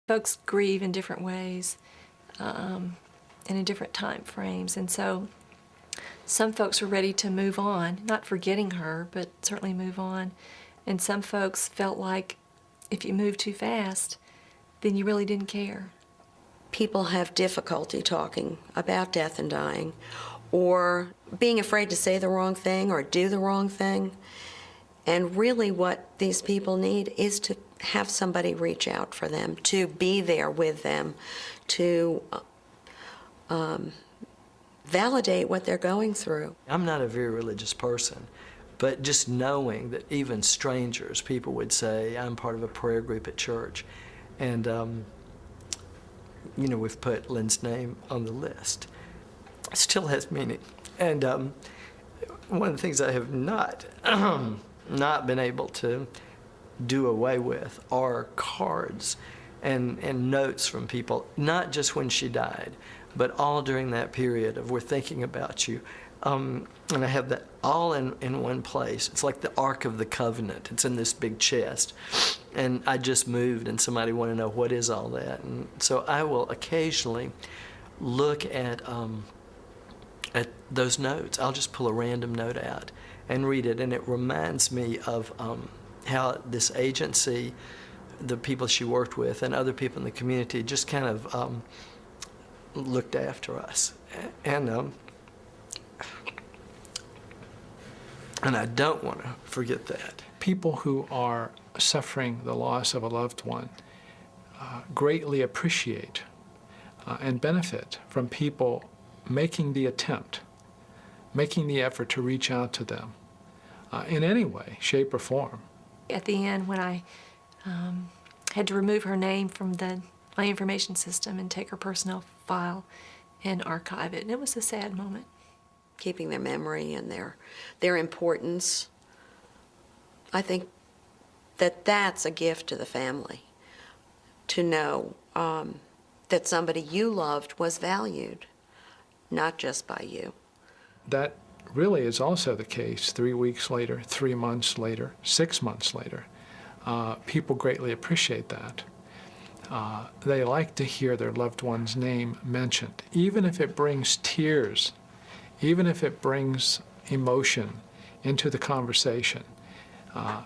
folks grieve in different ways and in different time frames. And so some folks were ready to move on, not forgetting her, but certainly move on. And some folks felt like if you moved too fast, then you really didn't care. People have difficulty talking about death and dying, or being afraid to say the wrong thing or do the wrong thing. And really what these people need is to have somebody reach out for them, to be there with them, to validate what they're going through. I'm not a very religious person, but just knowing that even strangers, people would say, I'm part of a prayer group at church. And, you know, we've put Lynn's name on the list. It still has meaning. And one of the things I have not been able to do away with are cards and notes from people, not just when she died, but all during that period of we're thinking about you. And I have that all in one place. It's like the Ark of the Covenant. It's in this big chest. And I just moved, and somebody wanted to know what is all that. And so I will occasionally look at those notes. I'll just pull a random note out and read it, and it reminds me of how this agency, the people she worked with, and other people in the community just kind of looked after us. And I don't want to forget that. People who are suffering the loss of a loved one greatly appreciate and benefit from people making the attempt, making the effort to reach out to them in any way, shape, or form. At the end, when I had to remove her name from my information system and take her personnel file and archive it, and it was a sad moment. Keeping their memory and their importance, I think that's a gift to the family, to know that somebody you loved was valued, not just by you. That really is also the case 3 weeks later, 3 months later, 6 months later. People greatly appreciate that. They like to hear their loved one's name mentioned, even if it brings tears, even if it brings emotion into the conversation.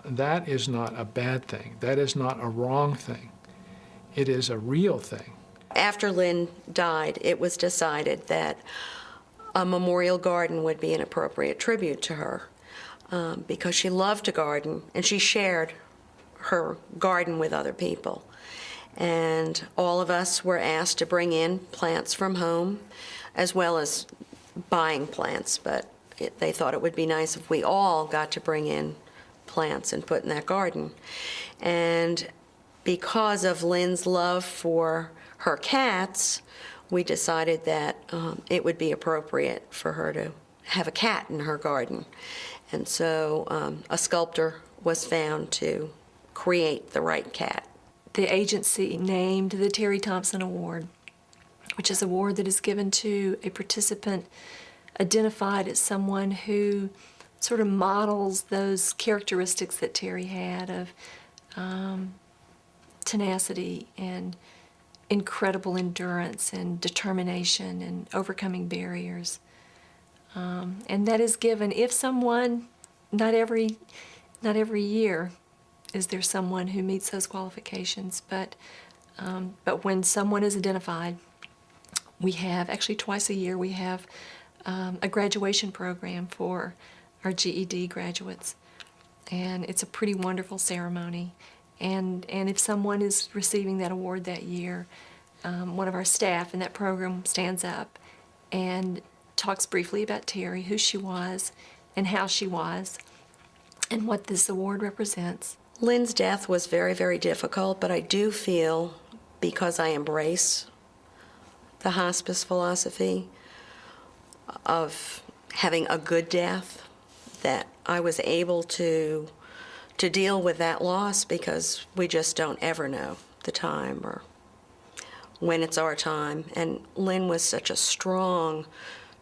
That is not a bad thing. That is not a wrong thing. It is a real thing. After Lynn died, it was decided that a memorial garden would be an appropriate tribute to her because she loved to garden, and she shared her garden with other people. And all of us were asked to bring in plants from home, as well as buying plants, but they thought it would be nice if we all got to bring in plants and put in that garden. And because of Lynn's love for her cats, we decided that it would be appropriate for her to have a cat in her garden. And so a sculptor was found to create the right cat. The agency named the Terry Thompson Award, which is an award that is given to a participant identified as someone who sort of models those characteristics that Terry had of tenacity and incredible endurance and determination and overcoming barriers. And that is given if someone, not every year is there someone who meets those qualifications, but when someone is identified, we have, actually twice a year, we have a graduation program for our GED graduates. And it's a pretty wonderful ceremony. And if someone is receiving that award that year, one of our staff in that program stands up and talks briefly about Terry, who she was and how she was, and what this award represents. Lynn's death was very, very difficult, but I do feel, because I embrace the hospice philosophy of having a good death, that I was able to deal with that loss, because we just don't ever know the time or when it's our time. And Lynn was such a strong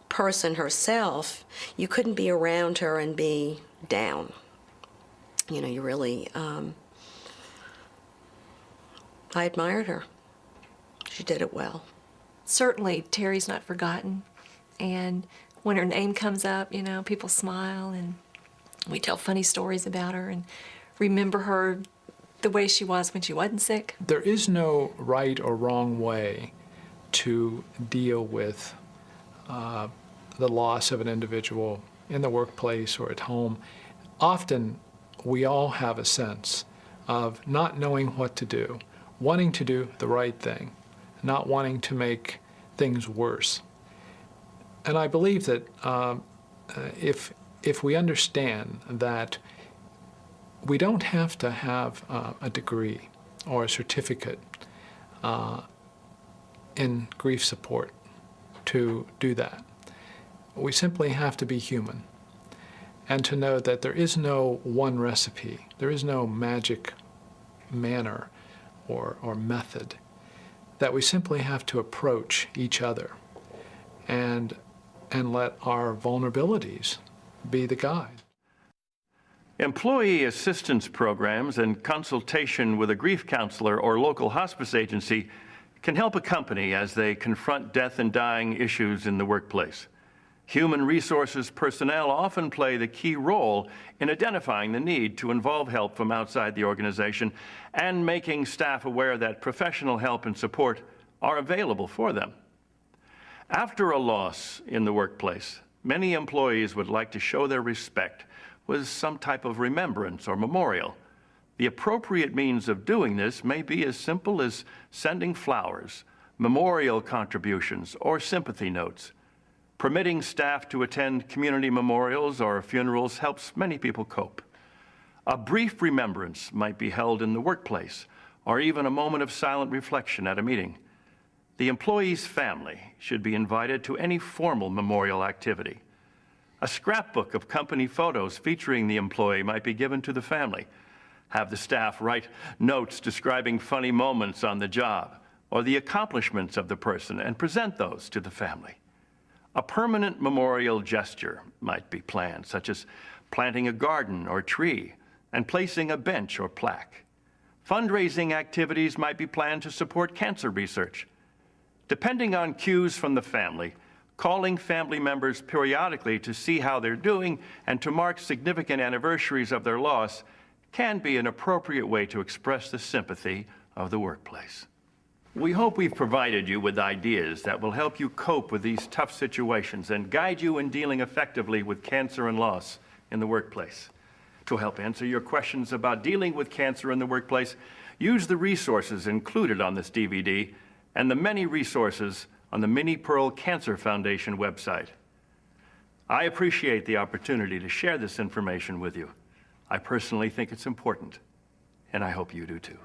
person herself, you couldn't be around her and be down. You know, you really, I admired her. She did it well. Certainly, Terry's not forgotten. And when her name comes up, you know, people smile and we tell funny stories about her and remember her the way she was when she wasn't sick. There is no right or wrong way to deal with the loss of an individual in the workplace or at home. Often, we all have a sense of not knowing what to do, wanting to do the right thing, not wanting to make things worse. And I believe that if we understand that we don't have to have a degree or a certificate in grief support to do that. We simply have to be human and to know that there is no one recipe, there is no magic manner or method, that we simply have to approach each other and let our vulnerabilities be the guide. Employee assistance programs and consultation with a grief counselor or local hospice agency can help a company as they confront death and dying issues in the workplace. Human resources personnel often play the key role in identifying the need to involve help from outside the organization and making staff aware that professional help and support are available for them. After a loss in the workplace, many employees would like to show their respect with some type of remembrance or memorial. The appropriate means of doing this may be as simple as sending flowers, memorial contributions, or sympathy notes. Permitting staff to attend community memorials or funerals helps many people cope. A brief remembrance might be held in the workplace, or even a moment of silent reflection at a meeting. The employee's family should be invited to any formal memorial activity. A scrapbook of company photos featuring the employee might be given to the family. Have the staff write notes describing funny moments on the job or the accomplishments of the person and present those to the family. A permanent memorial gesture might be planned, such as planting a garden or tree and placing a bench or plaque. Fundraising activities might be planned to support cancer research. Depending on cues from the family, calling family members periodically to see how they're doing and to mark significant anniversaries of their loss can be an appropriate way to express the sympathy of the workplace. We hope we've provided you with ideas that will help you cope with these tough situations and guide you in dealing effectively with cancer and loss in the workplace. To help answer your questions about dealing with cancer in the workplace, use the resources included on this DVD and the many resources on the Minnie Pearl Cancer Foundation website. I appreciate the opportunity to share this information with you. I personally think it's important, and I hope you do too.